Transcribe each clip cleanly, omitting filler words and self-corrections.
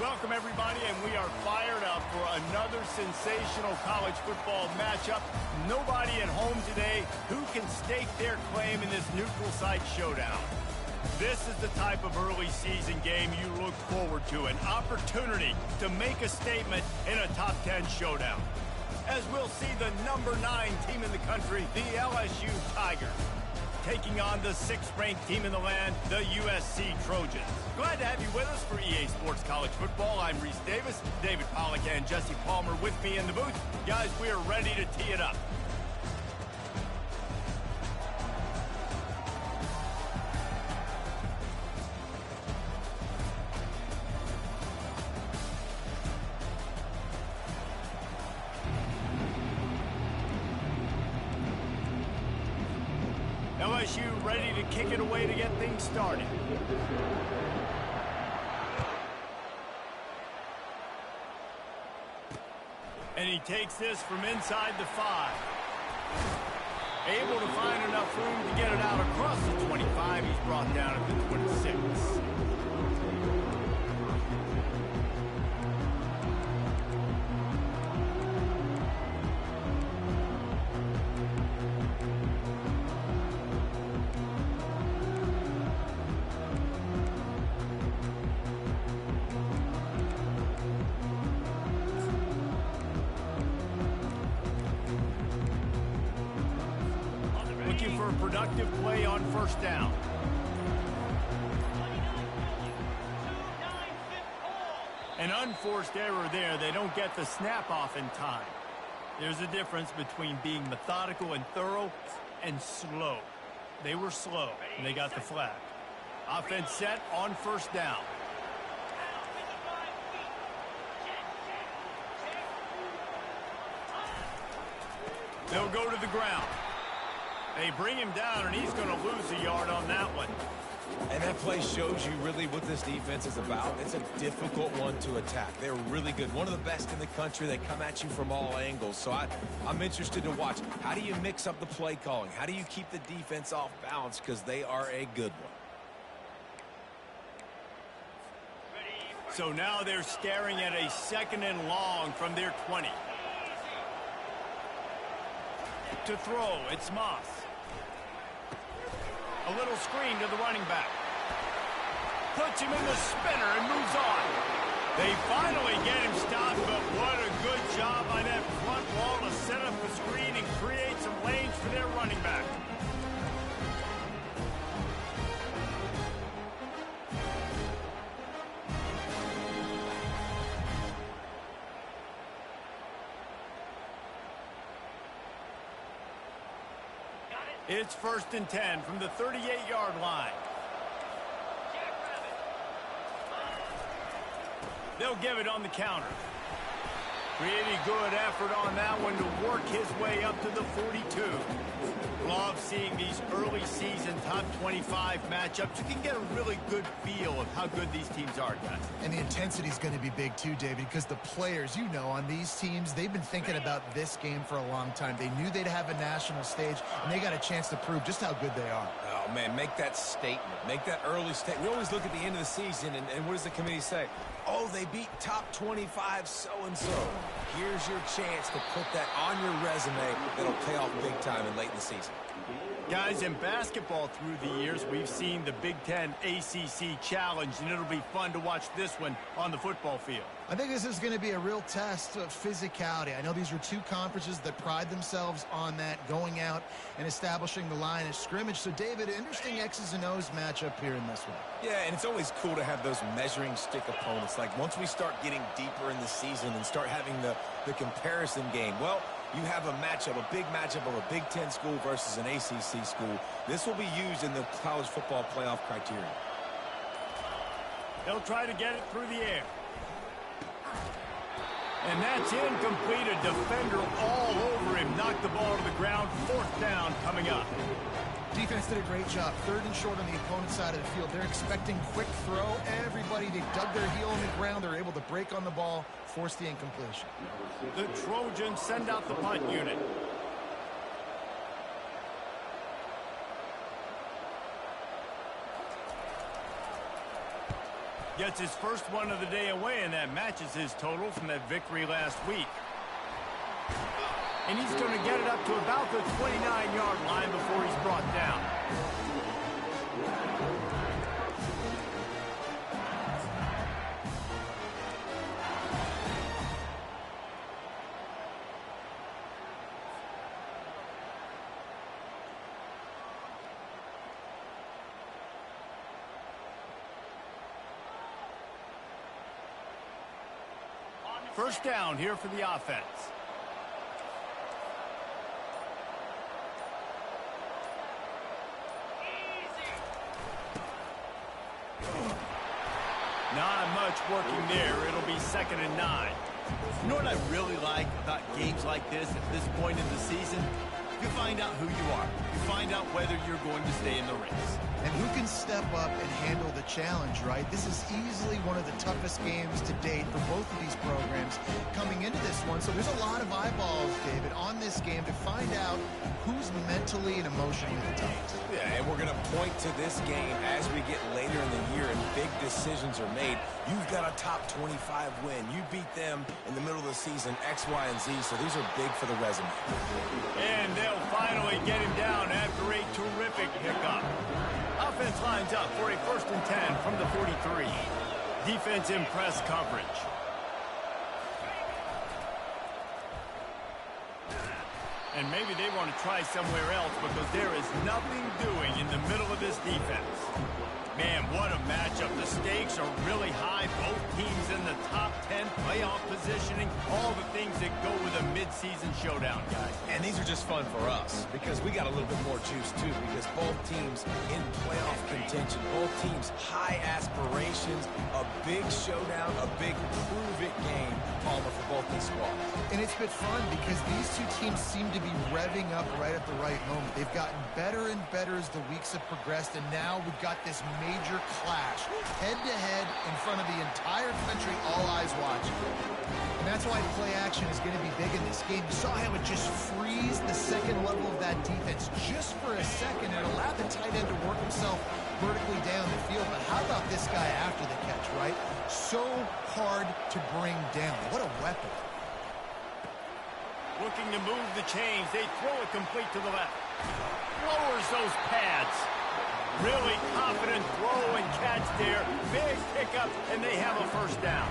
Welcome, everybody, and we are fired up for another sensational college football matchup. Nobody at home today who can stake their claim in this neutral site showdown. This is the type of early season game you look forward to, an opportunity to make a statement in a top 10 showdown. As we'll see the number 9 team in the country, the LSU Tigers, taking on the 6th-ranked team in the land, the USC Trojans. Glad to have you with us for EA Sports College Football. I'm Reese Davis, David Pollack, and Jesse Palmer with me in the booth. Guys, we are ready to tee it up. LSU ready to kick it away to get things started. And he takes this from inside the 5. Able to find enough room to get it out across the 25. He's brought down at the 26. Looking for a productive play on first down. An unforced error there. They don't get the snap off in time. There's a difference between being methodical and thorough and slow. They were slow, and they got the flag. Offense set on first down. They'll go to the ground. They bring him down, and he's going to lose a yard on that one. And that play shows you really what this defense is about. It's a difficult one to attack. They're really good. One of the best in the country. They come at you from all angles. So I'm interested to watch. How do you mix up the play calling? How do you keep the defense off balance? Because they are a good one. So now they're staring at a 2nd and long from their 20. To throw, it's Moss. A little screen to the running back. Puts him in the spinner and moves on. They finally get him stopped, but what a good job by that front wall to set up the screen and create some lanes for their running back. It's 1st and 10 from the 38-yard line. They'll give it on the counter. Pretty good effort on that one to work his way up to the 42. Love seeing these early season top 25 matchups. You can get a really good feel of how good these teams are, guys. And the intensity is going to be big too, David, because the players, you know, on these teams, they've been thinking about this game for a long time. They knew they'd have a national stage, and they got a chance to prove just how good they are. Oh, man, make that statement. Make that early statement. We always look at the end of the season, and what does the committee say? Oh, they beat top 25 so-and-so. Here's your chance to put that on your resume that'll pay off big time and late in the season. Guys, in basketball through the years, we've seen the Big Ten ACC Challenge, and it'll be fun to watch this one on the football field. I think this is going to be a real test of physicality. I know these are two conferences that pride themselves on that, going out and establishing the line of scrimmage. So, David, interesting X's and O's matchup here in this one. Yeah, and it's always cool to have those measuring stick opponents. Like, once we start getting deeper in the season and start having the comparison game, well, you have a matchup, a big matchup of a Big Ten school versus an ACC school. This will be used in the college football playoff criteria. They'll try to get it through the air. And that's incomplete. A defender all over him. Knocked the ball to the ground. 4th down coming up. Defense did a great job. 3rd and short on the opponent's side of the field. They're expecting quick throw. Everybody, they dug their heel in the ground. They're able to break on the ball, force the incompletion. The Trojans send out the punt unit. Gets his first one of the day away, and that matches his total from that victory last week. And he's going to get it up to about the 29-yard line before he's brought down. First down here for the offense. Not much working there. It'll be 2nd and 9. You know what I really like about games like this at this point in the season? You find out who you are. You find out whether you're going to stay in the race. And who can step up and handle the challenge, right? This is easily one of the toughest games to date for both of these programs coming into this one. So there's a lot of eyeballs, David, on this game to find out who's mentally and emotionally the toughest. Yeah, and we're going to point to this game as we get later in the year and big decisions are made. You've got a top 25 win. You beat them in the middle of the season, X, Y, and Z, so these are big for the resume. And they'll finally get him down after a terrific pickup. Offense lines up for a 1st and 10 from the 43. Defense in press coverage. And maybe they want to try somewhere else because there is nothing doing in the middle of this defense. Man, what a matchup. The stakes are really high. Both teams in the top 10, playoff positioning, all the things that go with a midseason showdown, guys. And these are just fun for us because we got a little bit more juice, too, because both teams in playoff contention, both teams high aspirations, a big showdown, a big prove-it game, Palmer, for both these squads. And it's been fun because these two teams seem to be revving up right at the right moment. They've gotten better and better as the weeks have progressed, and now we've got this major clash, head-to-head in front of the entire country, all eyes watching. And that's why play action is going to be big in this game. You saw how it just frees the second level of that defense just for a second and allowed the tight end to work himself vertically down the field. But how about this guy after the catch, right? So hard to bring down. What a weapon. Looking to move the chains. They throw it complete to the left. Lowers those pads. Really confident throw and catch there. Big pickup, and they have a 1st down.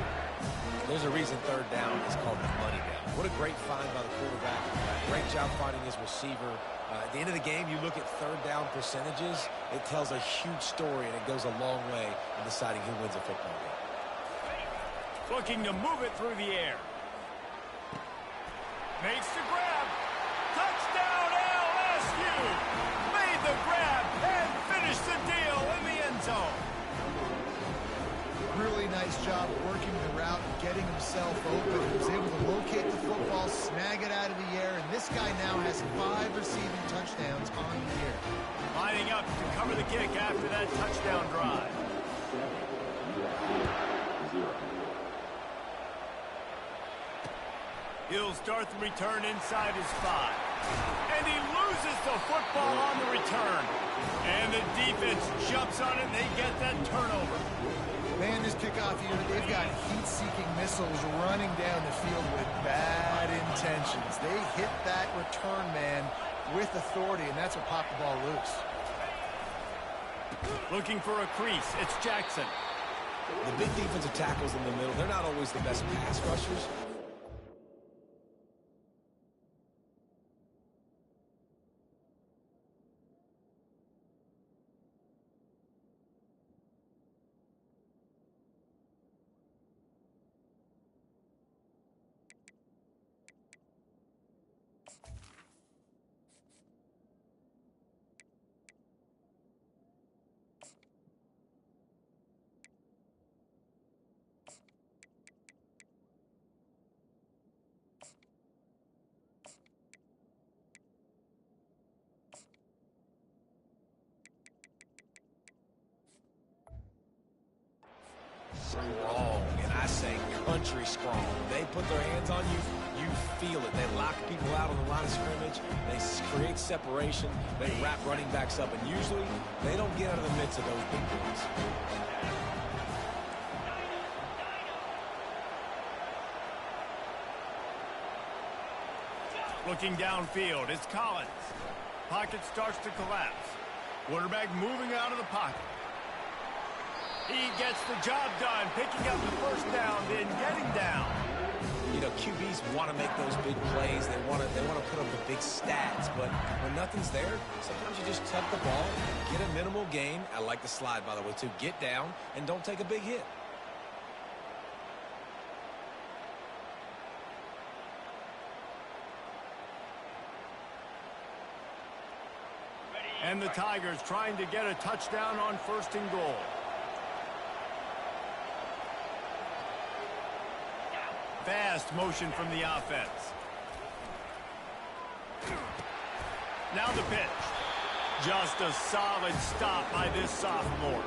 There's a reason 3rd down is called the money down. What a great find by the quarterback. Great job finding his receiver. At the end of the game, you look at 3rd down percentages. It tells a huge story, and it goes a long way in deciding who wins a football game. Looking to move it through the air. Makes the grab. Touchdown, LSU. Made the grab and finished the deal in the end zone. Really nice job working the route and getting himself open. He was able to locate the football, snag it out of the air, and this guy now has 5 receiving touchdowns on the year. Lining up to cover the kick after that touchdown drive. He'll start the return inside his 5. And he loses the football on the return. And the defense jumps on it, and they get that turnover. Man, this kickoff unit, they've got heat-seeking missiles running down the field with bad intentions. They hit that return man with authority, and that's what popped the ball loose. Looking for a crease. It's Jackson. The big defensive tackles in the middle, they're not always the best pass rushers. Strong, and I say country strong. They put their hands on you, you feel it. They lock people out on the line of scrimmage. They create separation. They wrap running backs up, and usually they don't get out of the midst of those big boys. Looking downfield, it's Collins. Pocket starts to collapse. Quarterback moving out of the pocket. He gets the job done, picking up the first down, then getting down. You know, QBs want to make those big plays. They want to put up the big stats. But when nothing's there, sometimes you just tuck the ball, get a minimal gain. I like the slide, by the way, too. Get down and don't take a big hit. And the Tigers trying to get a touchdown on 1st and goal. Fast motion from the offense. Now the pitch. Just a solid stop by this sophomore.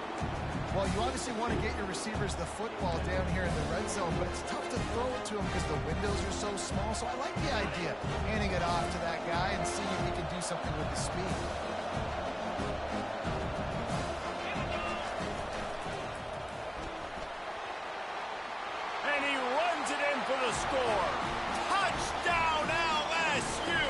Well, you obviously want to get your receivers the football down here in the red zone, but it's tough to throw it to them because the windows are so small. So I like the idea, handing it off to that guy and seeing if he can do something with the speed. And he runs it in for the score. Touchdown, LSU!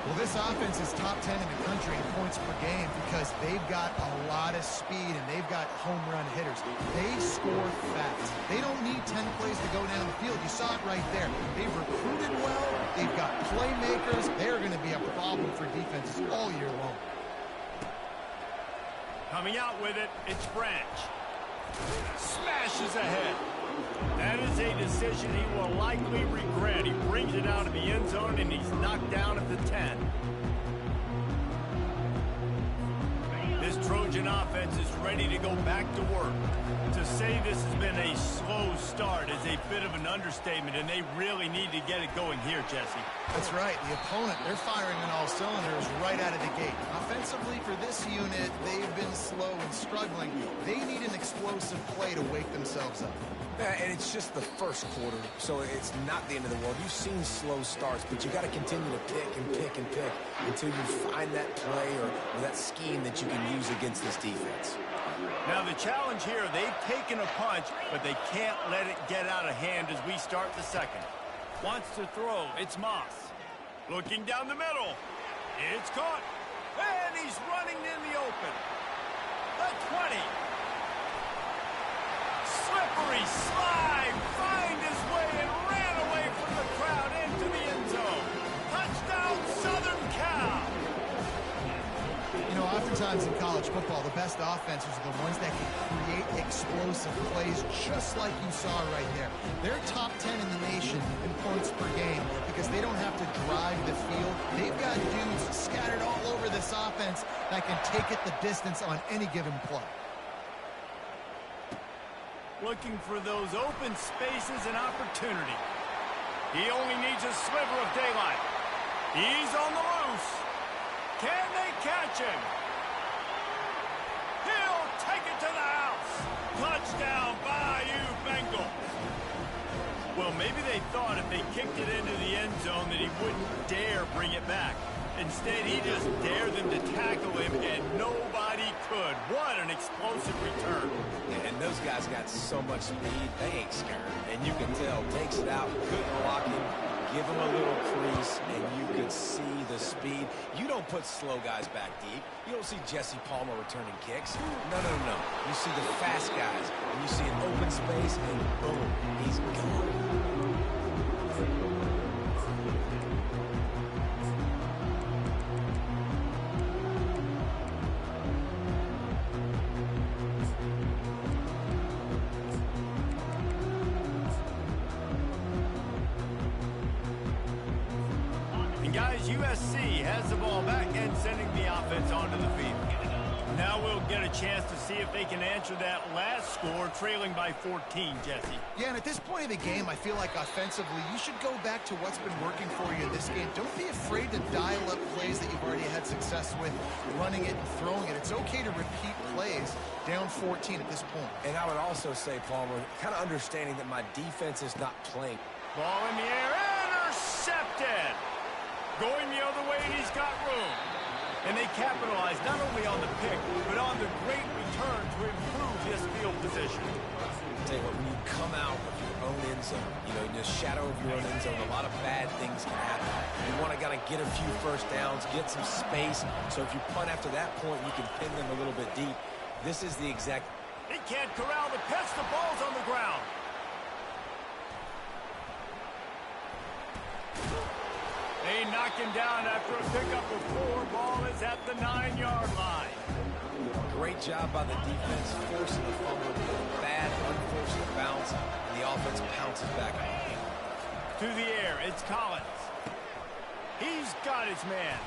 Well, this offense is top 10 in the country in points per game because they've got a lot of speed and they've got home run hitters. They score fast. They don't need 10 plays to go down the field. You saw it right there. They've recruited well. They've got playmakers. They're going to be a problem for defenses all year long. Coming out with it, it's Branch. Smashes ahead. That is a decision he will likely regret. He brings it out of the end zone, and he's knocked down at the 10. This Trojan offense is ready to go back to work. To say this has been a slow start is a bit of an understatement, and they really need to get it going here, Jesse. That's right. The opponent, they're firing on all cylinders right out of the gate. Offensively, for this unit, they've been slow and struggling. They need an explosive play to wake themselves up. Yeah, and it's just the first quarter, so it's not the end of the world. You've seen slow starts, but you got to continue to pick and pick and pick until you find that play or that scheme that you can use against this defense. Now the challenge here, they've taken a punch, but they can't let it get out of hand as we start the second. Wants to throw, it's Moss. Looking down the middle. It's caught. And he's running in the open. The 20. Slippery slide, find his way and ran away from the crowd into the end zone. Touchdown, Southern Cal. You know, oftentimes in college football, the best offenses are the ones that can create explosive plays just like you saw right there. They're top 10 in the nation in points per game because they don't have to drive the field. They've got dudes scattered all over this offense that can take it the distance on any given play. Looking for those open spaces and opportunity. He only needs a sliver of daylight. He's on the loose. Can they catch him? He'll take it to the house. Touchdown, Bayou Bengals. Well, maybe they thought if they kicked it into the end zone that he wouldn't dare bring it back. Instead, he just dared them to tackle him, and nobody could. What an explosive return. Yeah, and those guys got so much speed, they ain't scared. And you can tell, takes it out, good blocking, give him a little crease, and you could see the speed. You don't put slow guys back deep. You don't see Jesse Palmer returning kicks. No. You see the fast guys, and you see an open space, and boom, he's gone. Guys, USC has the ball back and sending the offense onto the field. Now we'll get a chance to see if they can answer that last score, trailing by 14, Jesse. Yeah, and at this point of the game, I feel like offensively, you should go back to what's been working for you in this game. Don't be afraid to dial up plays that you've already had success with, running it and throwing it. It's okay to repeat plays down 14 at this point. And I would also say, Palmer, kind of understanding that my defense is not playing. Ball in the air, intercepted. Going the other way, and he's got room. And they capitalized not only on the pick, but on the great return to improve this field position. I'll tell you what, when you come out of your own end zone, in the shadow of your own end zone, a lot of bad things can happen. You want to get a few first downs, get some space. So if you punt after that point, you can pin them a little bit deep. This is the exact... He can't corral the pitch. The ball's on the ground. They knock him down after a pickup of 4. Ball is at the 9-yard line. Great job by the defense, forcing the fumble, bad, unforced bounce, and the offense pounces back on it. To the air, it's Collins. He's got his man.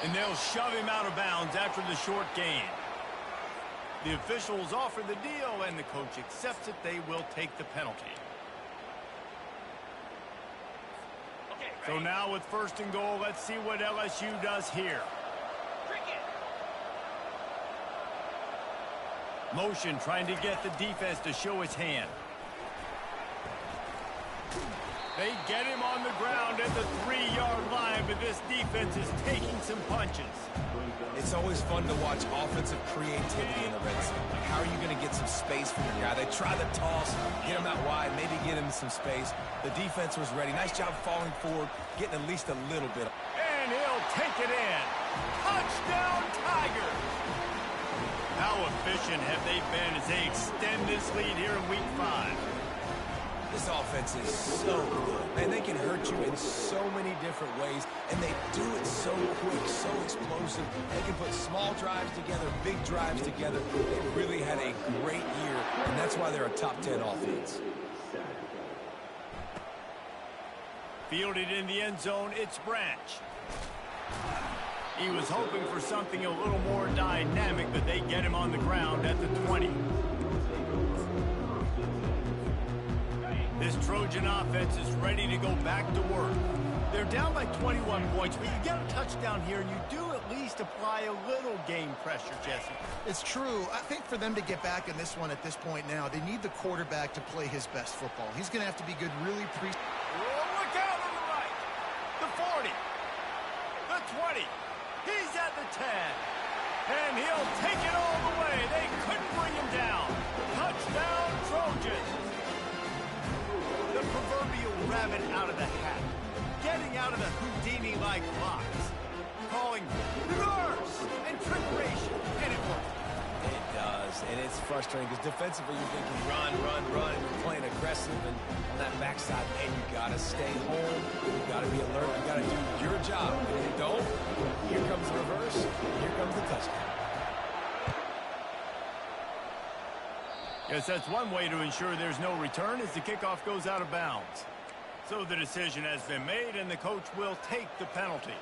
And they'll shove him out of bounds after the short gain. The officials offer the deal, and the coach accepts it. They will take the penalty. So now with 1st and goal, let's see what LSU does here. Motion trying to get the defense to show his hand. They get him on the ground at the 3-yard line, but this defense is taking some punches. It's always fun to watch offensive creativity in the red zone. How are you going to get some space for your guy? They try the toss, get him out wide, maybe get him some space. The defense was ready. Nice job falling forward, getting at least a little bit. And he'll take it in. Touchdown, Tigers! How efficient have they been as they extend this lead here in Week 5? This offense is so good. Man, they can hurt you in so many different ways, and they do it so quick, so explosive. They can put small drives together, big drives together. They really had a great year, and that's why they're a top 10 offense. Fielded in the end zone, it's Branch. He was hoping for something a little more dynamic, but they get him on the ground at the 20. This Trojan offense is ready to go back to work. They're down by 21 points, but you get a touchdown here, and you do at least apply a little game pressure, Jesse. It's true. I think for them to get back in this one at this point now, they need the quarterback to play his best football. He's going to have to be good really look out on the right. The 40. The 20. He's at the 10. And he'll take it all the way. They couldn't bring him down. Touchdown, Trojans. The proverbial rabbit out of the hat. Getting out of the Houdini-like box. Calling reverse and trickeration. And it worked. It does, and it's frustrating because defensively you're thinking run, and you're playing aggressive, and on that backside, man, you got to stay home, you got to be alert, you got to do your job. And if you don't, here comes the reverse, here comes the touchdown. Yes, that's one way to ensure there's no return as the kickoff goes out of bounds. So the decision has been made, and the coach will take the penalty.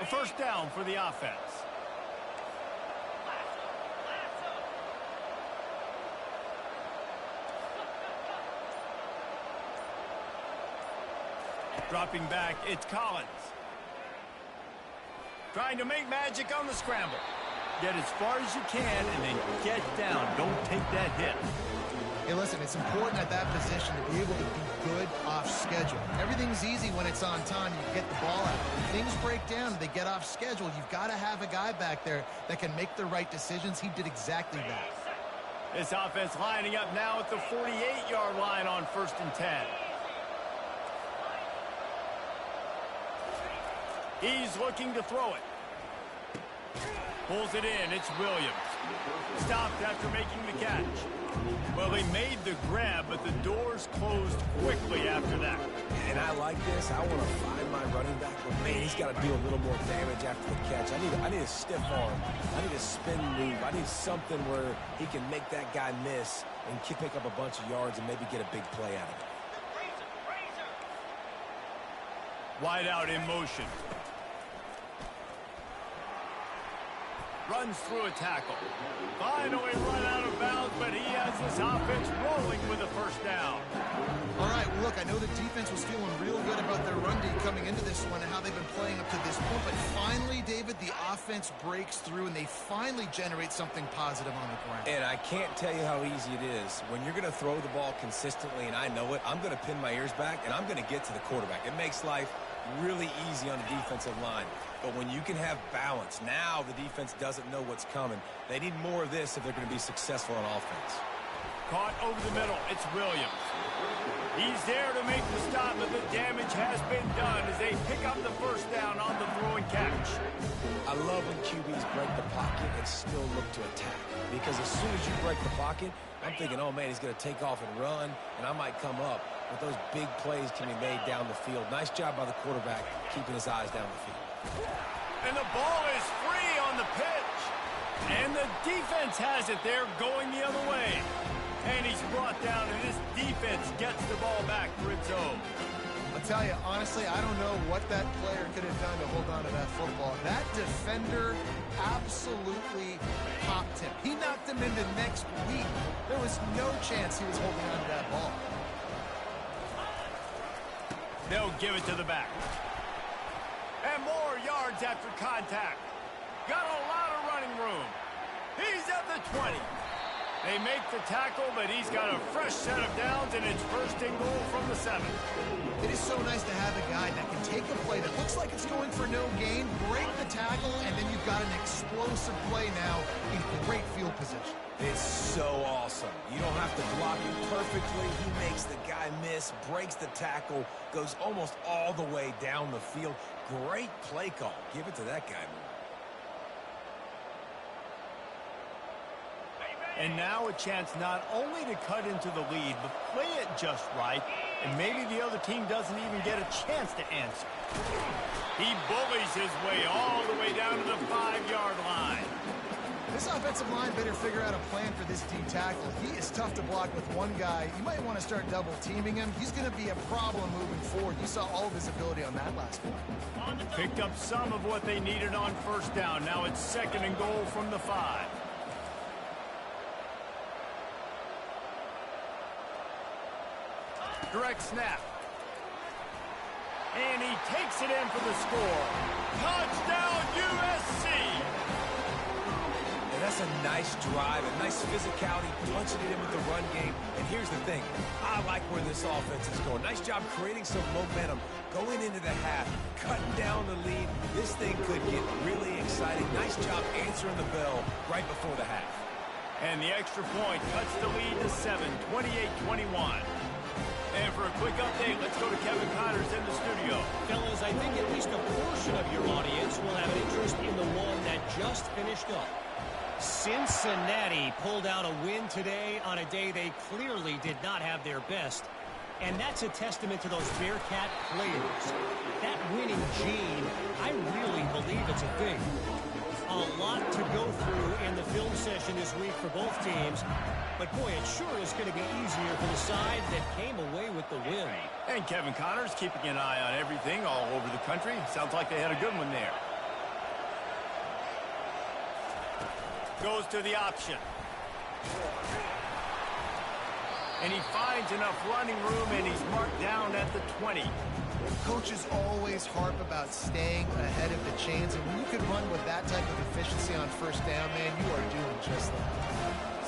A first down for the offense. Dropping back, it's Collins. Trying to make magic on the scramble. Get as far as you can and then get down. Don't take that hit. Hey, listen, it's important at that position to be able to be good off schedule. Everything's easy when it's on time. You get the ball out. When things break down and they get off schedule, you've got to have a guy back there that can make the right decisions. He did exactly that. This offense lining up now at the 48-yard line on 1st and 10. He's looking to throw it. Pulls it in. It's Williams. Stopped after making the catch. Well, he made the grab, but the doors closed quickly after that. And I like this. I want to find my running back, but man, he's got to do a little more damage after the catch. I need a stiff arm. I need a spin move. I need something where he can make that guy miss and pick up a bunch of yards and maybe get a big play out of it. Wide out in motion. Runs through a tackle. Finally run out of bounds, but he has this offense rolling with a first down. All right, well, look, I know the defense was feeling real good about their run D coming into this one and how they've been playing up to this point, but finally, David, the the offense breaks through and they finally generate something positive on the ground. And I can't tell you how easy it is. When you're going to throw the ball consistently, and I know it, I'm going to pin my ears back, and I'm going to get to the quarterback. It makes life really easy on the defensive line. But when you can have balance, now the defense doesn't know what's coming. They need more of this if they're going to be successful on offense. Caught over the middle. It's Williams. He's there to make the stop, but the damage has been done as they pick up the first down on the throw and catch. I love when QBs break the pocket and still look to attack. Because as soon as you break the pocket, I'm thinking, oh, man, he's going to take off and run, and I might come up. But those big plays can be made down the field. Nice job by the quarterback keeping his eyes down the field. And the ball is free on the pitch. And the defense has it there going the other way. And he's brought down, and this defense gets the ball back for its own. I'll tell you, honestly, I don't know what that player could have done to hold on to that football. That defender absolutely popped him. He knocked him into next week. There was no chance he was holding on to that ball. They'll give it to the back. And more yards after contact. Got a lot of running room. He's at the 20. They make the tackle, but he's got a fresh set of downs, and it's first and goal from the 7. It is so nice to have a guy that can take a play that looks like it's going for no gain, break the tackle, and then you've got an explosive play now in great field position. It's so awesome. You don't have to block it perfectly. He makes the guy miss, breaks the tackle, goes almost all the way down the field. Great play call. Give it to that guy, man. And now a chance not only to cut into the lead, but play it just right, and maybe the other team doesn't even get a chance to answer. He bullies his way all the way down to the 5-yard line. This offensive line better figure out a plan for this deep tackle. He is tough to block with one guy. You might want to start double teaming him. He's going to be a problem moving forward. You saw all of his ability on that last one. Picked up some of what they needed on first down. Now it's second and goal from the 5. Direct snap. And he takes it in for the score. Touchdown, USC! And that's a nice drive, a nice physicality, punching it in with the run game. And here's the thing. I like where this offense is going. Nice job creating some momentum, going into the half, cutting down the lead. This thing could get really exciting. Nice job answering the bell right before the half. And the extra point cuts the lead to 7, 28-21. And for a quick update, let's go to Kevin Connors in the studio. Fellas, I think at least a portion of your audience will have an interest in the one that just finished up. Cincinnati pulled out a win today on a day they clearly did not have their best. And that's a testament to those Bearcat players. That winning gene, I really believe it's a thing. A lot to go through in the film session this week for both teams. But, boy, it sure is going to be easier for the side that came away with the win. And Kevin Connors keeping an eye on everything all over the country. Sounds like they had a good one there. Goes to the option. And he finds enough running room, and he's marked down at the 20. Coaches always harp about staying ahead of the chains, and when you can run with that type of efficiency on first down, man, you are doing just that.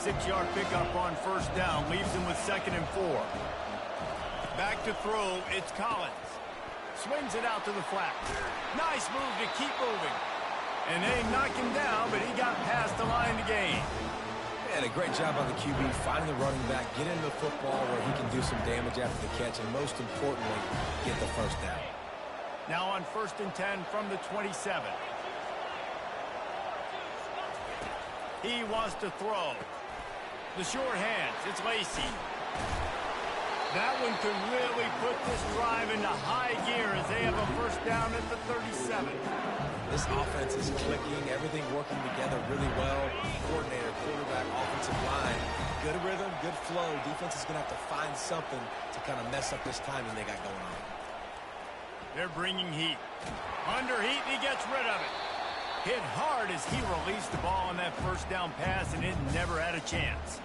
6-yard pickup on first down, leaves him with 2nd and 4. Back to throw, it's Collins. Swings it out to the flat. Nice move to keep moving. And they knock him down, but he got past the line to gain. And a great job by the QB, finding the running back, get into the football where he can do some damage after the catch, and most importantly, get the first down. Now on 1st and 10 from the 27. He wants to throw. The short hands, it's Lacey. That one could really put this drive into high gear as they have a first down at the 37. This offense is clicking, everything working together really well. Coordinator, quarterback, offensive line. Good rhythm, good flow. Defense is going to have to find something to kind of mess up this timing they got going on. They're bringing heat. Under heat, he gets rid of it. Hit hard as he released the ball on that first down pass, and it never had a chance.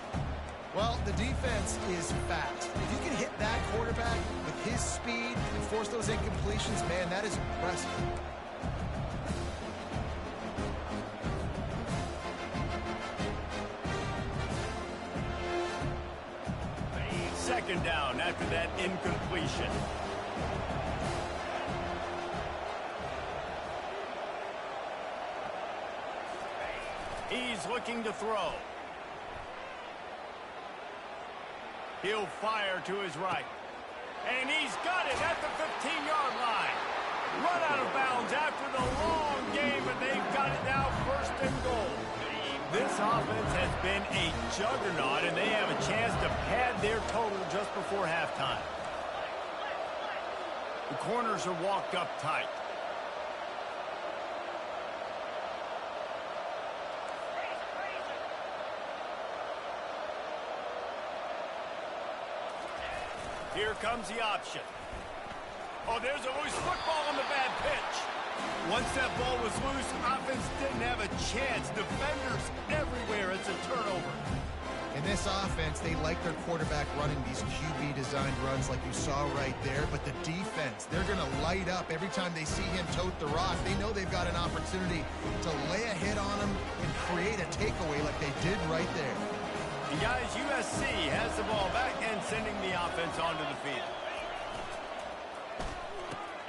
Well, the defense is fast. If you can hit that quarterback with his speed and force those incompletions, man, that is impressive. taken down after that incompletion. He's looking to throw. He'll fire to his right. And he's got it at the 15-yard line. Run out of bounds after the long game, and they've got it now first and goal. This offense has been a juggernaut, and they have a chance to pad their total just before halftime. The corners are walked up tight. Here comes the option. Oh, there's a loose football on the bad pitch. Once that ball was loose, offense didn't have a chance. Defenders everywhere. It's a turnover. In this offense, they like their quarterback running these QB-designed runs like you saw right there. But the defense, they're going to light up every time they see him tote the rock. They know they've got an opportunity to lay a hit on him and create a takeaway like they did right there. And guys, USC has the ball back and sending the offense onto the field.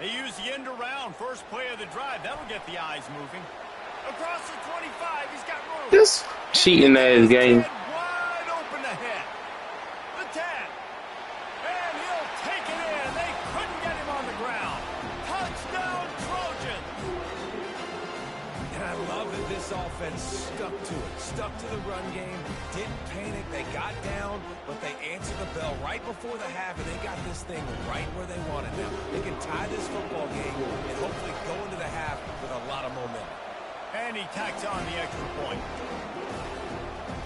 They use the end around. First play of the drive. That'll get the eyes moving. Across the 25, he's got room. This cheating ass game. Wide open ahead. The 10. And he'll take it in. They couldn't get him on the ground. Touchdown, Trojan. And I love that this offense stuck to it. Stuck to the run game. Didn't panic. They got down, but they answered the bell right before the half, and they got this thing right where they wanted. Now, they can tie this football game and hopefully go into the half with a lot of momentum. And he tacks on the extra point.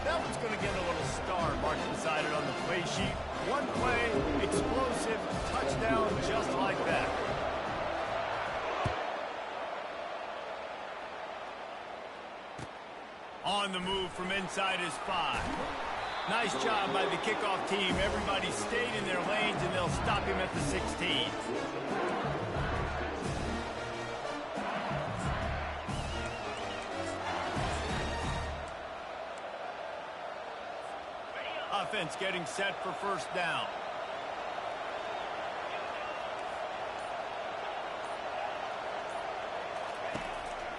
That one's going to get a little star marked beside it on the play sheet. One play, explosive, touchdown just like that. On the move from inside his 5. Nice job by the kickoff team. Everybody stayed in their lanes, and they'll stop him at the 16. Offense getting set for first down.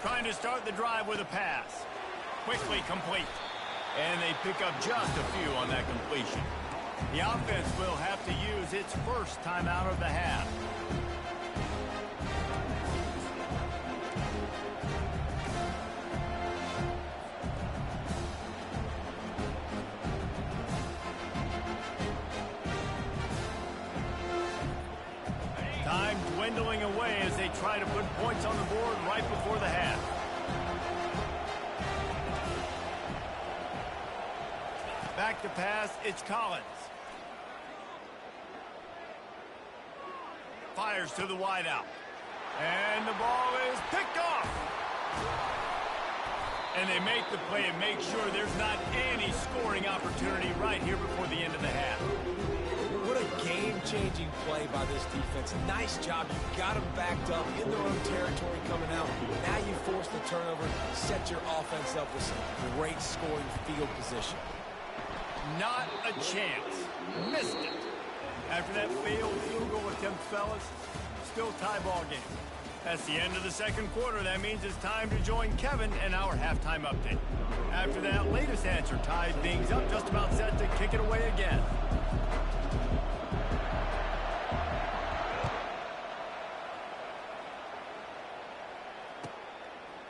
Trying to start the drive with a pass. Quickly complete. And they pick up just a few on that completion. The offense will have to use its first timeout of the half. Time dwindling away as they try to put points on the board right before the half. Back to pass, it's Collins. Fires to the wideout. And the ball is picked off. And they make the play and make sure there's not any scoring opportunity right here before the end of the half. What a game-changing play by this defense. Nice job. You got them backed up in their own territory coming out. Now you force the turnover, set your offense up with some great scoring field position. Not a chance. Missed it. After that failed field goal attempt, fellas, still tie ball game. That's the end of the second quarter. That means it's time to join Kevin and our halftime update. After that latest answer tied things up, just about set to kick it away again.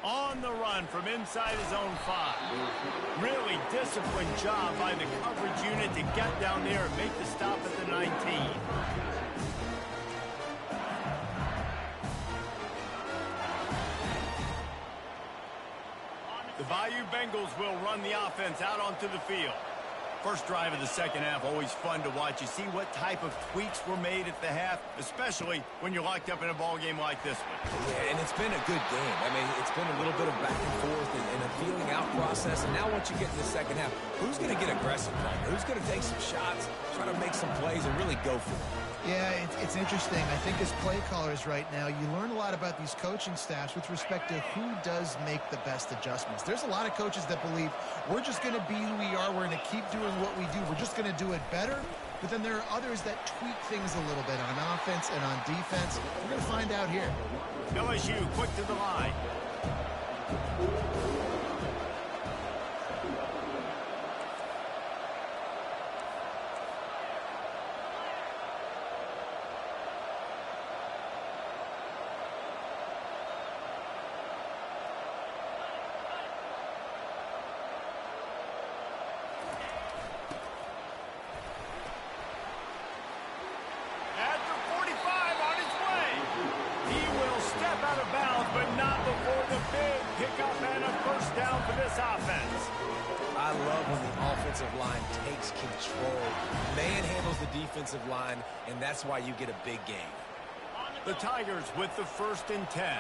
On the run from inside his own 5. Really disciplined job by the coverage unit to get down there and make the stop at the 19. The Bayou Bengals will run the offense out onto the field. First drive of the second half, always fun to watch. You see what type of tweaks were made at the half, especially when you're locked up in a ball game like this one. Yeah, and it's been a good game. I mean, it's been a little bit of back and forth and a feeling out process. And now once you get in the second half, who's going to get aggressive playing? Who's going to take some shots, try to make some plays, and really go for it? Yeah, it's interesting. I think as play callers right now, you learn a lot about these coaching staffs with respect to who does make the best adjustments. There's a lot of coaches that believe we're just going to be who we are. We're going to keep doing what we do. We're just going to do it better. but then there are others that tweak things a little bit on offense and on defense. We're going to find out here. LSU quick to the line. But not before the big pickup and a first down for this offense. I love when the offensive line takes control, manhandles the defensive line, and that's why you get a big gain. The Tigers with the 1st and 10.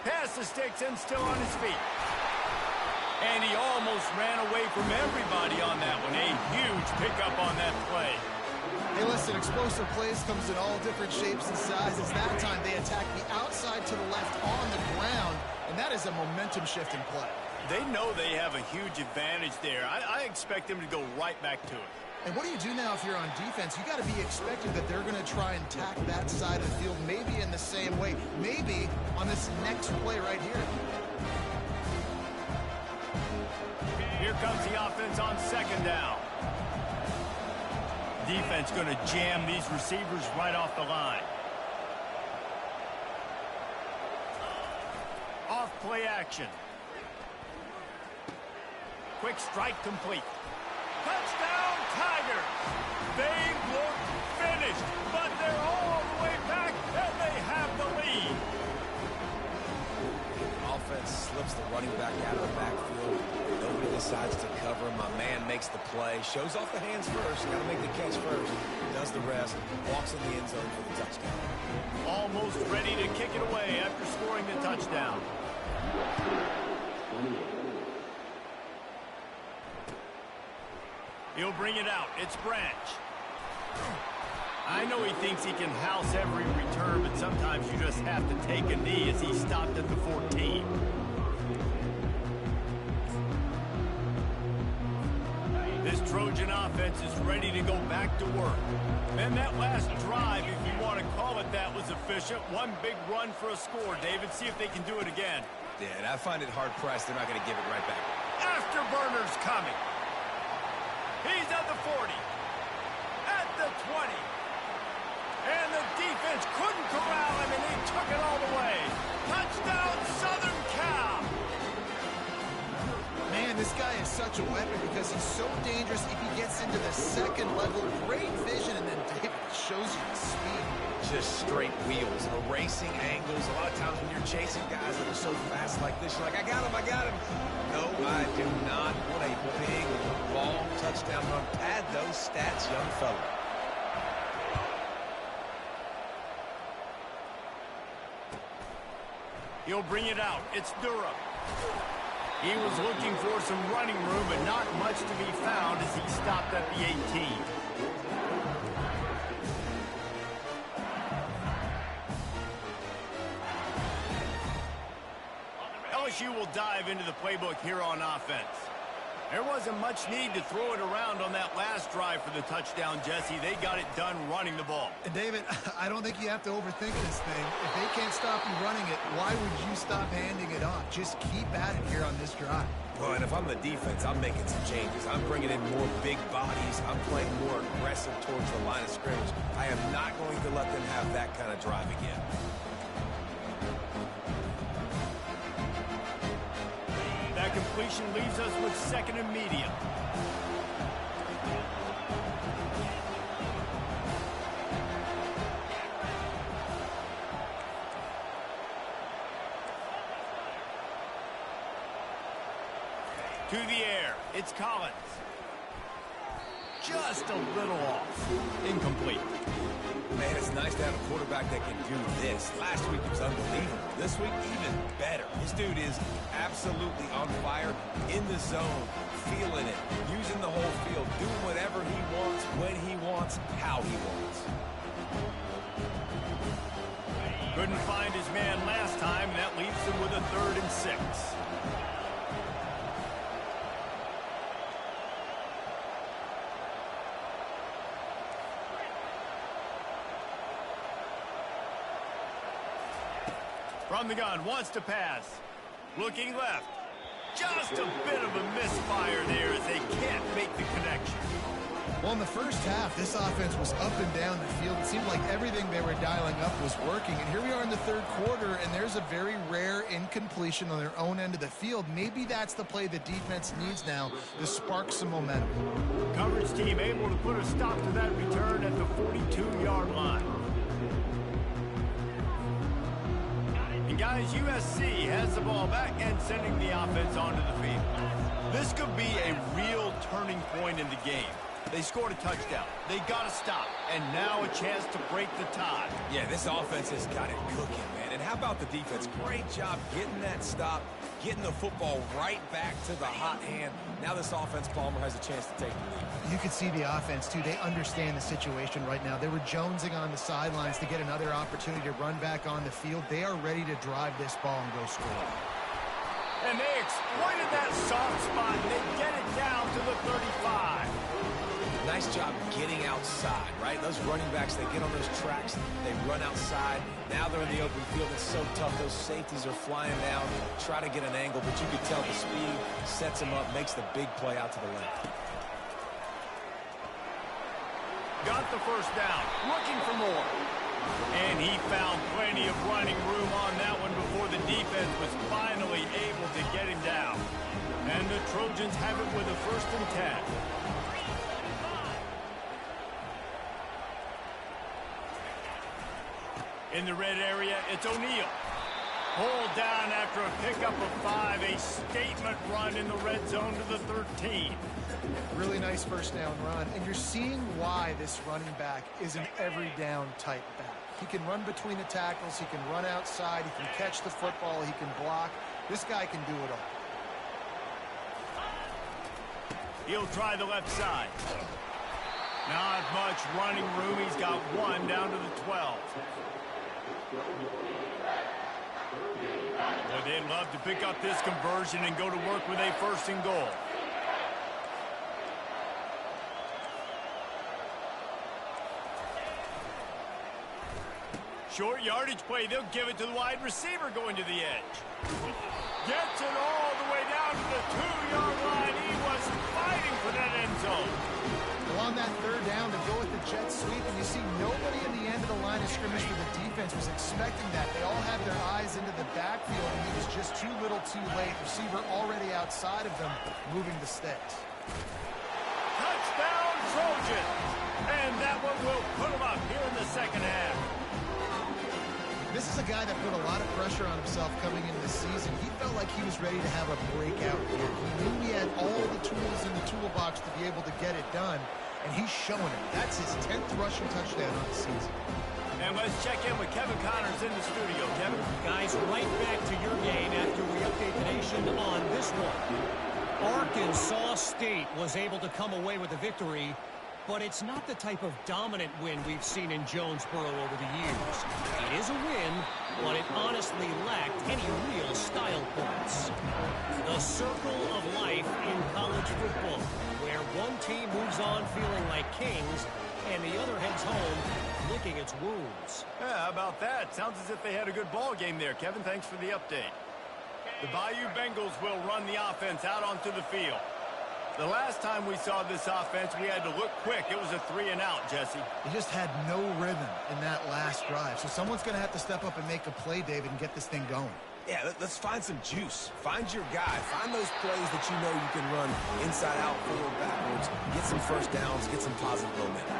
Past the sticks and still on his feet. And he almost ran away from everybody on that one. A huge pickup on that play. Hey, listen, explosive plays comes in all different shapes and sizes. That time they attack the outside to the left on the ground, and that is a momentum-shifting play. They know they have a huge advantage there. I expect them to go right back to it. And what do you do now if you're on defense? You got to be expecting that they're going to try and tack that side of the field, maybe in the same way, maybe on this next play right here. Here comes the offense on 2nd down. Defense going to jam these receivers right off the line. Off play action. Quick strike complete. Touchdown Tigers! They look finished, but they're all the way back and they have the lead. Offense slips the running back out of the backfield. Nobody decides to cover him. My man makes the play. Shows off the hands first. Got to make the catch first. Does the rest. Walks in the end zone for the touchdown. Almost ready to kick it away after scoring the touchdown. He'll bring it out. It's Branch. I know he thinks he can house every return, but sometimes you just have to take a knee as he stopped at the 14. This Trojan offense is ready to go back to work. And that last drive, if you want to call it that, was efficient. One big run for a score. David, see if they can do it again. Yeah, and I find it hard-pressed. They're not going to give it right back. Afterburner's coming. He's at the 40. At the 20. And the defense couldn't corral him, and he took it all the way. Touchdown, Southern Cal. Man, this guy is such a weapon because he's so dangerous if he gets into the 2nd level. Great vision, and then David shows you the speed. Just straight wheels, erasing angles. A lot of times when you're chasing guys that are so fast like this, you're like, I got him, I got him. No, I do not. What a big, long touchdown run. Pad those stats, young fella. He'll bring it out. It's Durham. He was looking for some running room, but not much to be found as he stopped at the 18. LSU will dive into the playbook here on offense. There wasn't much need to throw it around on that last drive for the touchdown, Jesse. They got it done running the ball. And David, I don't think you have to overthink this thing. If they can't stop you running it, why would you stop handing it off? Just keep at it here on this drive. Well, and if I'm the defense, I'm making some changes. I'm bringing in more big bodies. I'm playing more aggressive towards the line of scrimmage. I am not going to let them have that kind of drive again. That completion leaves us with 2nd and medium. To the air, it's Collins. Just a little off. Incomplete. Man, it's nice to have a quarterback that can do this. Last week was unbelievable. This week, even better. This dude is absolutely on fire, in the zone, feeling it, using the whole field, doing whatever he wants, when he wants, how he wants. Couldn't find his man last time, and that leaves him with a 3rd and 6. From the gun, wants to pass. Looking left. Just a bit of a misfire there as they can't make the connection. Well, in the first half, this offense was up and down the field. It seemed like everything they were dialing up was working. And here we are in the 3rd quarter, and there's a very rare incompletion on their own end of the field. Maybe that's the play the defense needs now to spark some momentum. Coverage team able to put a stop to that return at the 42-yard line. And guys, USC has the ball back and sending the offense onto the field. This could be a real turning point in the game. They scored a touchdown. They got to stop. And now a chance to break the tie. Yeah, this offense has got it cooking, man. And how about the defense? Great job getting that stop, getting the football right back to the hot hand. Now this offense, Palmer, has a chance to take the lead. You can see the offense, too. They understand the situation right now. They were jonesing on the sidelines to get another opportunity to run back on the field. They are ready to drive this ball and go score. And they exploited that soft spot, and they get it down to the 35. Nice job getting outside, right? Those running backs, they get on those tracks, they run outside. Now they're in the open field. It's so tough. Those safeties are flying down, try to get an angle, but you can tell the speed sets them up, makes the big play out to the left. Got the first down, looking for more. And he found plenty of running room on that one before the defense was finally able to get him down. And the Trojans have it with a 1st and 10. In the red area, it's O'Neal. Pulled down after a pickup of 5, a statement run in the red zone to the 13. Really nice first down run, and you're seeing why this running back is an every down type back. He can run between the tackles, he can run outside, he can catch the football, he can block. This guy can do it all. He'll try the left side. Not much running room. He's got 1 down to the 12. Boy, they'd love to pick up this conversion and go to work with a 1st and goal. Short yardage play. They'll give it to the wide receiver going to the edge. Gets it all the way down to the 2-yard line. He was fighting for that end zone. Well, on that 3rd down, to go with the jet sweep, and you see nobody in the end of the line of scrimmage for the defense was expecting that. They all had their eyes into the backfield, and he was just too little too late. Receiver already outside of them, moving the sticks. Touchdown, Trojans. And that one will put them up here in the 2nd half. This is a guy that put a lot of pressure on himself coming into the season. He felt like he was ready to have a breakout year. He knew he had all the tools in the toolbox to be able to get it done, and he's showing it. That's his 10th rushing touchdown on the season. And let's check in with Kevin Connors in the studio. Kevin? Guys, right back to your game after we update the nation on this one. Arkansas State was able to come away with a victory, but it's not the type of dominant win we've seen in Jonesboro over the years. It is a win, but it honestly lacked any real style points. The circle of life in college football, where one team moves on feeling like kings, and the other heads home licking its wounds. Yeah, how about that? Sounds as if they had a good ball game there. Kevin, thanks for the update. The Bayou Bengals will run the offense out onto the field. The last time we saw this offense, we had to look quick. It was a 3-and-out, Jesse. He just had no rhythm in that last drive. So someone's going to have to step up and make a play, David, and get this thing going. Yeah, let's find some juice. Find your guy. Find those plays that you know you can run inside out, forward, backwards. Get some first downs. Get some positive momentum.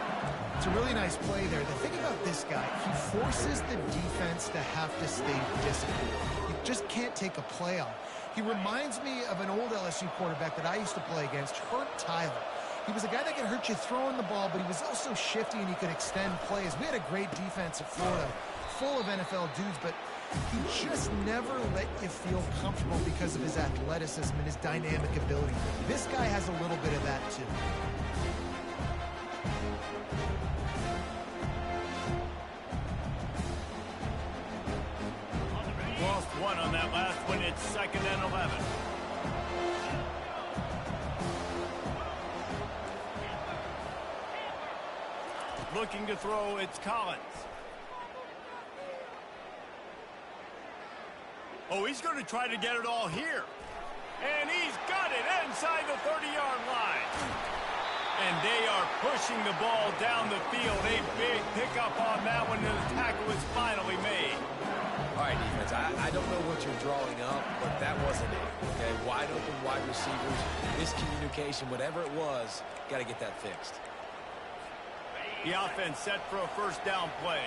It's a really nice play there. The thing about this guy, he forces the defense to have to stay disciplined. You just can't take a play on. He reminds me of an old LSU quarterback that I used to play against, Herb Tyler. He was a guy that could hurt you throwing the ball, but he was also shifty and he could extend plays. We had a great defense at Florida, full of NFL dudes, but he just never let you feel comfortable because of his athleticism and his dynamic ability. This guy has a little bit of that too. Lost one on that last one. It's 2nd and 11. Looking to throw, it's Collins. Oh, he's going to try to get it all here. And he's got it inside the 30-yard line. And they are pushing the ball down the field. A big pickup on that one, and the tackle is finally made. All right, defense, I don't know what you're drawing up, but that wasn't it, okay? Wide open wide receivers, miscommunication, whatever it was, got to get that fixed. The offense set for a first down play.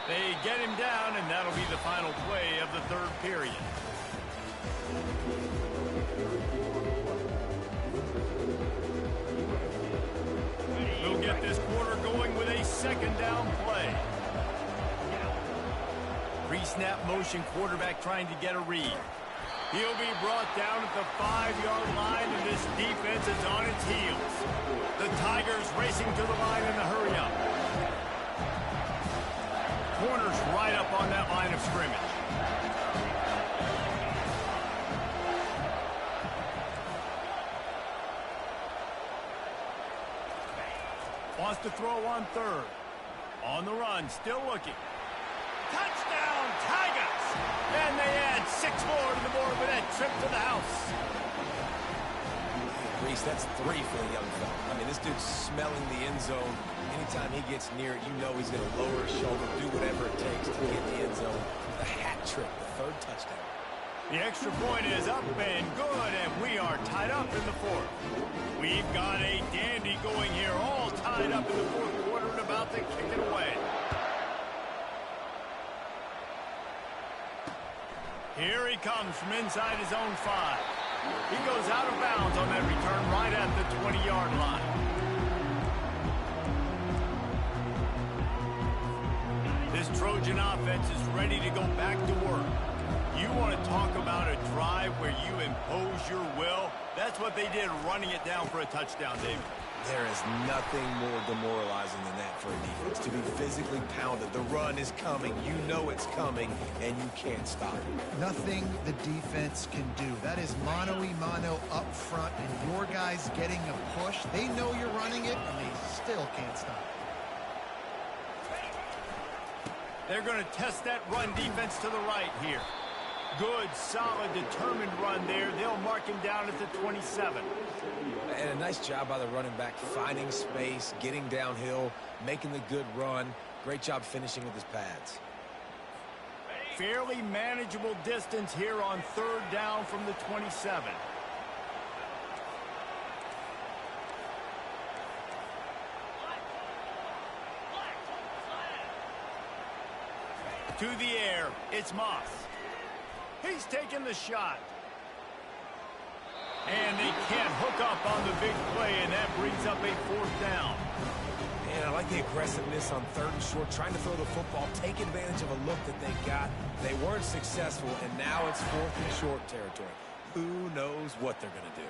They get him down, and that'll be the final play of the third period. We'll get this quarter going with a second down play. Pre-snap motion, quarterback trying to get a read. He'll be brought down at the 5-yard line, and this defense is on its heels. The Tigers racing to the line in the hurry-up. Corners right up on that line of scrimmage. Wants to throw on third. On the run, still looking. Touchdown, Tigers! And they add 6 more to the board with that trip to the house. Reese, that's 3 for the young fella. I mean, this dude's smelling the end zone. Anytime he gets near it, you know he's going to lower his shoulder, do whatever it takes to get the end zone. The hat trick, the 3rd touchdown. The extra point is up and good, and we are tied up in the 4th. We've got a dandy going here, all tied up in the 4th quarter and about to kick it away. Here he comes from inside his own 5. He goes out of bounds on that return right at the 20-yard line. This Trojan offense is ready to go back to work. You want to talk about a drive where you impose your will? That's what they did, running it down for a touchdown, David. There is nothing more demoralizing than that for a defense, to be physically pounded. The run is coming. You know it's coming, and you can't stop it. Nothing the defense can do. That is mano-a-mano up front, and your guys getting a push. They know you're running it, and they still can't stop it. They're going to test that run defense to the right here. Good, solid, determined run there. They'll mark him down at the 27. And a nice job by the running back, finding space, getting downhill, making the good run. Great job finishing with his pads. Fairly manageable distance here on 3rd down from the 27. To the air, it's Moss. He's taking the shot. And they can't hook up on the big play, and that brings up a 4th down. And I like the aggressiveness on 3rd and short, trying to throw the football, take advantage of a look that they got. They weren't successful, and now it's 4th and short territory. Who knows what they're going to do?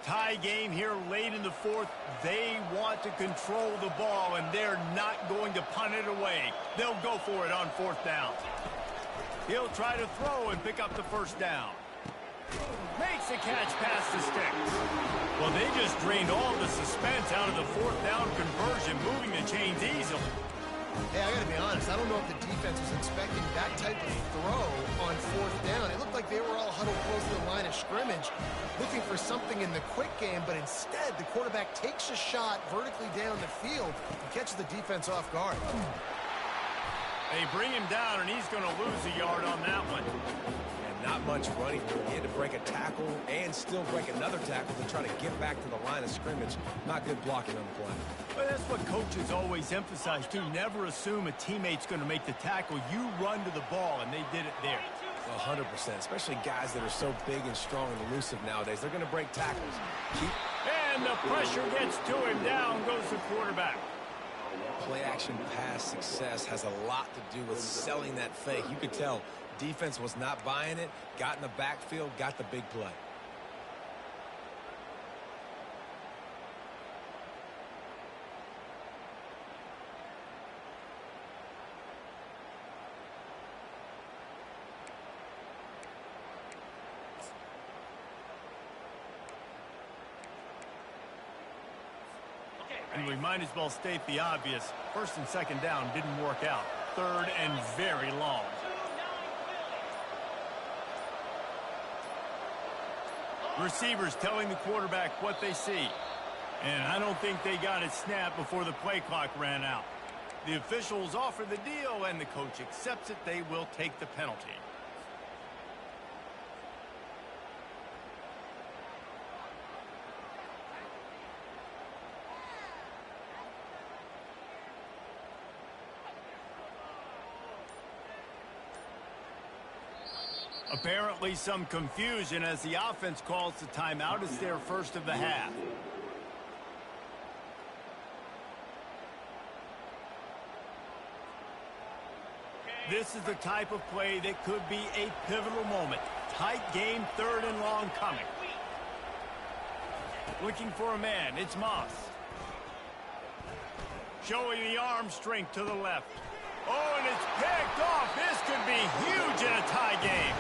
Tie game here late in the 4th. They want to control the ball, and they're not going to punt it away. They'll go for it on 4th down. He'll try to throw and pick up the 1st down. Makes the catch past the sticks. Well, they just drained all the suspense out of the 4th down conversion, moving the chains easily. Hey, I got to be honest. I don't know if the defense was expecting that type of throw on 4th down. It looked like they were all huddled close to the line of scrimmage, looking for something in the quick game, but instead the quarterback takes a shot vertically down the field and catches the defense off guard. They bring him down, and he's going to lose a yard on that one. And not much running. He had to break a tackle and still break another tackle to try to get back to the line of scrimmage. Not good blocking on the play. Well, that's what coaches always emphasize, too. Never assume a teammate's going to make the tackle. You run to the ball, and they did it there. 100%, especially guys that are so big and strong and elusive nowadays. They're going to break tackles. And the pressure gets to him. Down goes the quarterback. Play-action pass success has a lot to do with selling that fake. You could tell defense was not buying it, got in the backfield, got the big play. And we might as well state the obvious. First and second down didn't work out. Third and very long. Receivers telling the quarterback what they see. And I don't think they got it snapped before the play clock ran out. The officials offer the deal, and the coach accepts it. They will take the penalty. Apparently some confusion as the offense calls the timeout. It's their first of the half. This is the type of play that could be a pivotal moment. Tight game, third and long coming. Looking for a man, it's Moss. Showing the arm strength to the left. Oh, and it's picked off. This could be huge in a tie game.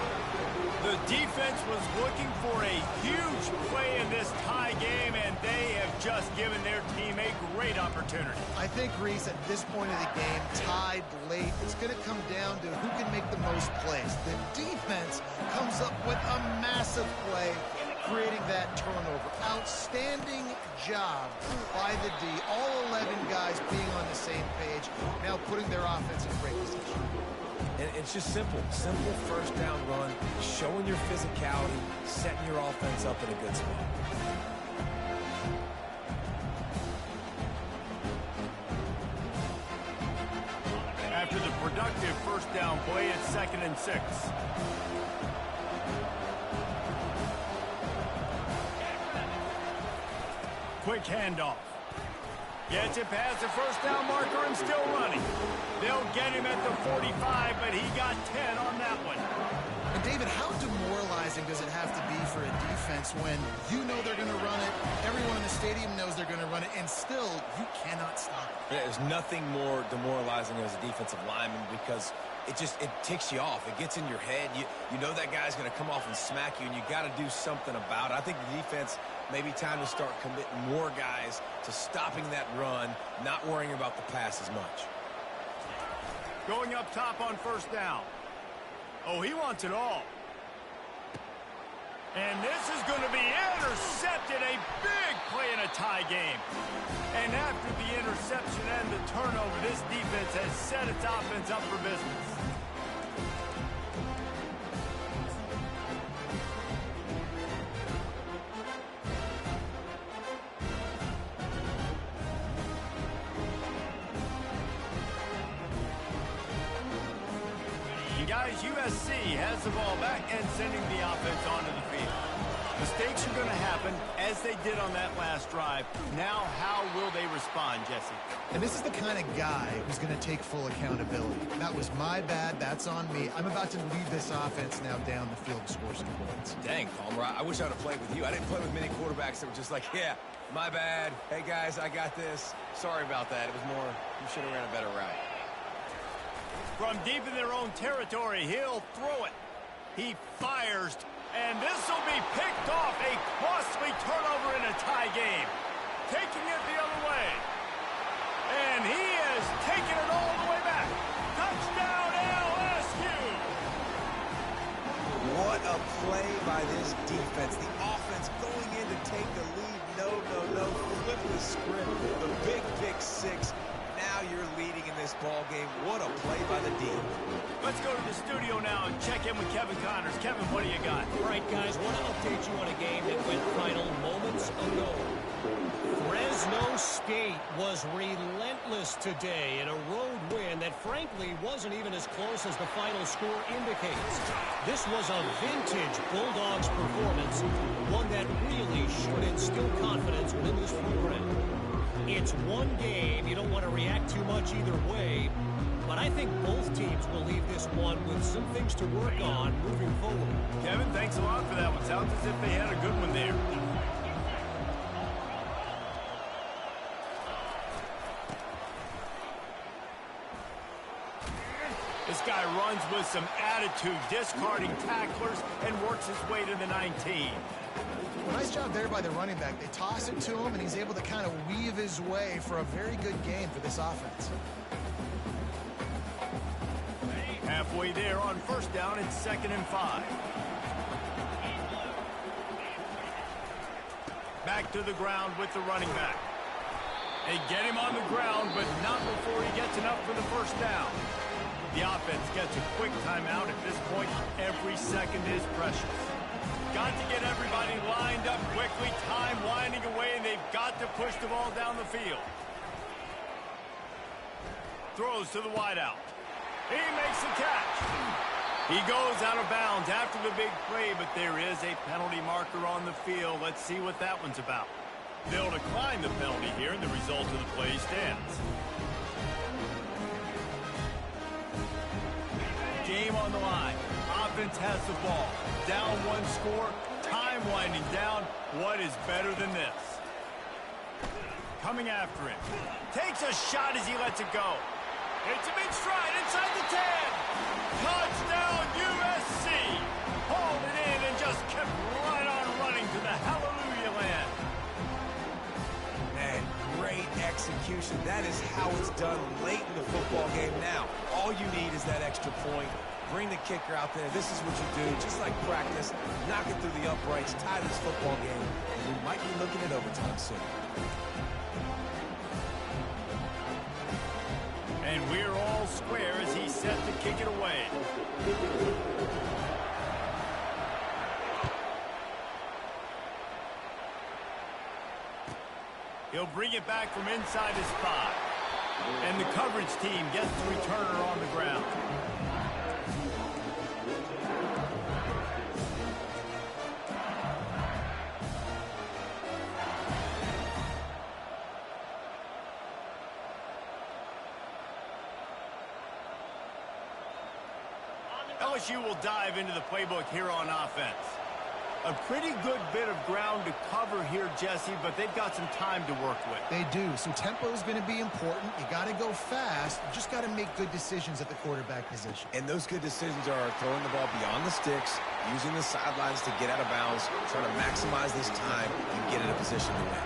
The defense was looking for a huge play in this tie game, and they have just given their team a great opportunity. I think, Reese, at this point of the game, tied late, it's going to come down to who can make the most plays. The defense comes up with a massive play, creating that turnover. Outstanding job by the D. All 11 guys being on the same page, now putting their offense in great position. And it's just simple first down run, showing your physicality, setting your offense up in a good spot. After the productive first down play, it's 2nd and 6. Quick handoff. Gets it past the first down marker and still running. They'll get him at the 45, but he got 10 on that one. And David, how demoralizing does it have to be for a defense when you know they're going to run it, everyone in the stadium knows they're going to run it, and still you cannot stop it? Yeah, there's nothing more demoralizing as a defensive lineman because it ticks you off. It gets in your head. You know that guy's going to come off and smack you, and you got to do something about it. I think the defense maybe time to start committing more guys to stopping that run, not worrying about the pass as much. Going up top on first down. Oh, he wants it all. And this is going to be intercepted. A big play in a tie game. And after the interception and the turnover, this defense has set its offense up for business. Guys, USC has the ball back and sending the offense onto the field. Mistakes are going to happen, as they did on that last drive. Now, how will they respond, Jesse? And this is the kind of guy who's going to take full accountability. That was my bad. That's on me. I'm about to lead this offense now down the field to score some points. Dang, Palmer, I wish I would have played with you. I didn't play with many quarterbacks that were just like, yeah, my bad. Hey, guys, I got this. Sorry about that. It was more, you should have ran a better route. From deep in their own territory, he'll throw it. He fires, and this will be picked off. A costly turnover in a tie game. Taking it the other way. And he has taken it all the way back. Touchdown, LSU! What a play by this defense. The offense going in to take the lead. No. Flip the script. The big pick six. Now now you're leading in this ball game. What a play by the D. Let's go to the studio now and check in with Kevin Connors. Kevin, what do you got? All right, guys, want to update you on a game that went final moments ago. Fresno State was relentless today in a road win that frankly wasn't even as close as the final score indicates. This was a vintage Bulldogs performance, one that really should instill confidence within this program. It's one game. You don't want to react too much either way, but I think both teams will leave this one with some things to work on moving forward. Kevin, thanks a lot for that one. Sounds as if they had a good one there. This guy runs with some attitude, discarding tacklers, and works his way to the 19. Well, nice job there by the running back. They toss it to him, and he's able to kind of weave his way for a very good game for this offense. Halfway there on first down, it's 2nd and 5. Back to the ground with the running back. They get him on the ground, but not before he gets enough for the first down. The offense gets a quick timeout. At this point, every second is precious. Got to get everybody lined up quickly, time winding away, and they've got to push the ball down the field. Throws to the wideout. He makes the catch. He goes out of bounds after the big play, but there is a penalty marker on the field. Let's see what that one's about. They'll decline the penalty here, and the result of the play stands. Game on the line. Offense has the ball. Down one score. Time winding down. What is better than this? Coming after him. Takes a shot as he lets it go. It's a big stride inside the 10. Touchdown USC. Hauled it in and just kept right on running to the hallelujah land. Man, great execution. That is how it's done late in the football game now. All you need is that extra point. Bring the kicker out there. This is what you do. Just like practice, knock it through the uprights, tie this football game, and we might be looking at overtime soon. And we're all square as he's set to kick it away. He'll bring it back from inside his 5. And the coverage team gets the returner on the ground. LSU will dive into the playbook here on offense. A pretty good bit of ground to cover here, Jesse, but they've got some time to work with. They do. So tempo is going to be important. You got to go fast. You just got to make good decisions at the quarterback position. And those good decisions are throwing the ball beyond the sticks, using the sidelines to get out of bounds, trying to maximize this time and get in a position to win.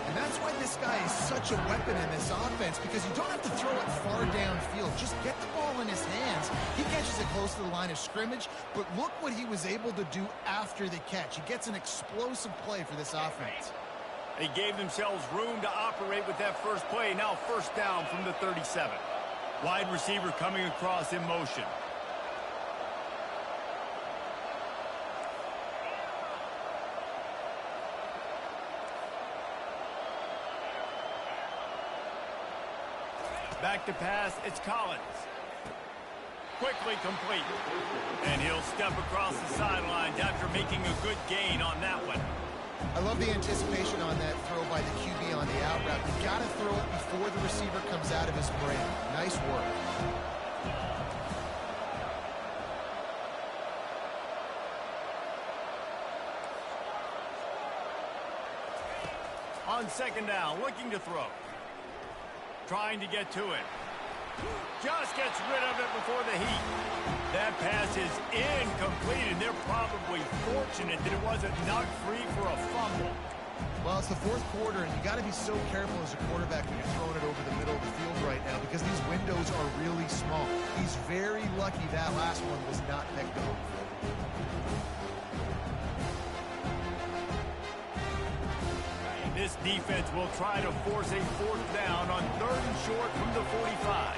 And that's why this guy is such a weapon in this offense, because you don't have to throw it far downfield. Just get the ball in his hands. He catches it close to the line of scrimmage, but look what he was able to do after the catch. He gets an explosive play for this offense. They gave themselves room to operate with that first play. Now first down from the 37. Wide receiver coming across in motion. Back to pass, it's Collins. Quickly complete. And he'll step across the sidelines after making a good gain on that one. I love the anticipation on that throw by the QB on the out route. You've got to throw it before the receiver comes out of his brain. Nice work. On second down, looking to throw. Trying to get to it. Just gets rid of it before the heat. That pass is incomplete, and they're probably fortunate that it wasn't knocked free for a fumble. Well, it's the fourth quarter, and you got to be so careful as a quarterback when you're throwing it over the middle of the field right now, because these windows are really small. He's very lucky that last one was not picked off. This defense will try to force a fourth down on 3rd and short from the 45.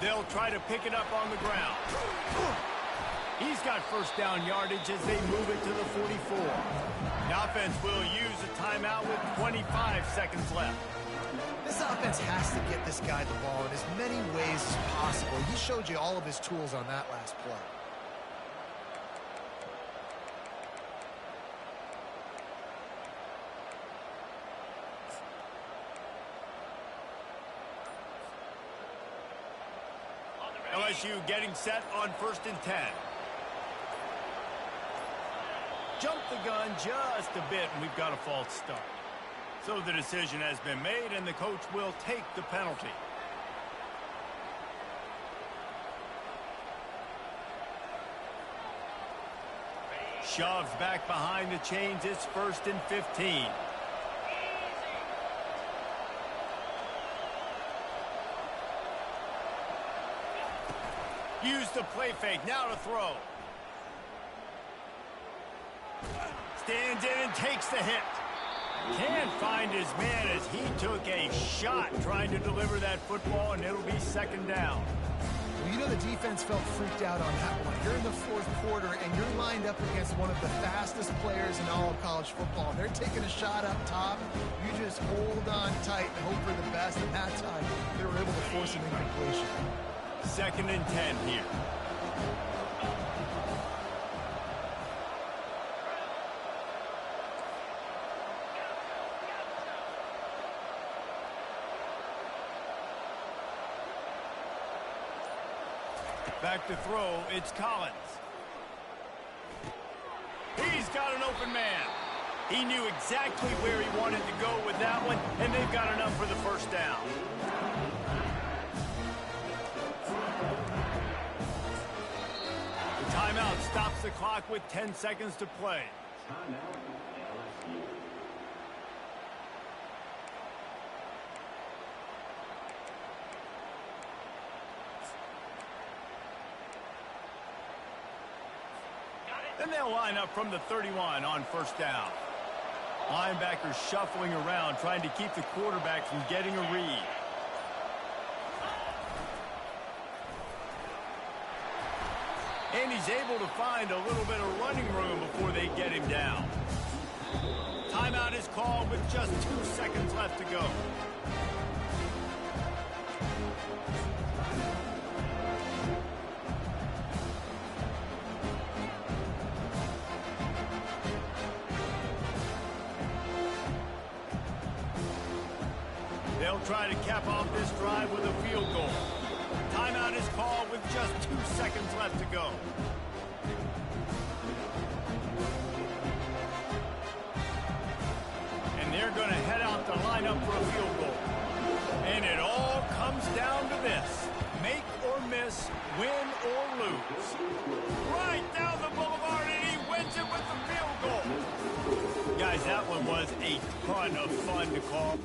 They'll try to pick it up on the ground. He's got first down yardage as they move it to the 44. The offense will use a timeout with 25 seconds left. This offense has to get this guy the ball in as many ways as possible. He showed you all of his tools on that last play. LSU getting set on 1st and 10. Jump the gun just a bit, and we've got a false start. So the decision has been made, and the coach will take the penalty. Shoves back behind the chains. It's 1st and 15. Use the play fake. Now to throw. Stands in and takes the hit. Can't find his man as he took a shot trying to deliver that football, and it'll be 2nd down. Well, you know the defense felt freaked out on that one. You're in the 4th quarter, and you're lined up against one of the fastest players in all of college football. They're taking a shot up top. You just hold on tight and hope for the best, and that time they were able to force an incompletion. 2nd and 10 here. Back to throw, it's Collins. He's got an open man. He knew exactly where he wanted to go with that one, and they've got enough for the 1st down. The timeout stops the clock with 10 seconds to play. Then they'll line up from the 31 on 1st down. Linebackers shuffling around, trying to keep the quarterback from getting a read. And he's able to find a little bit of running room before they get him down. Timeout is called with just 2 seconds left to go. They'll try to cap off this drive with a field goal. Timeout is called with just 2 seconds left to go. And they're going to head out to line up for a field goal. And it all comes down to this. Make or miss, win or lose. Right down the boulevard, and he wins it with the field goal. Guys, that one was a ton of fun to call.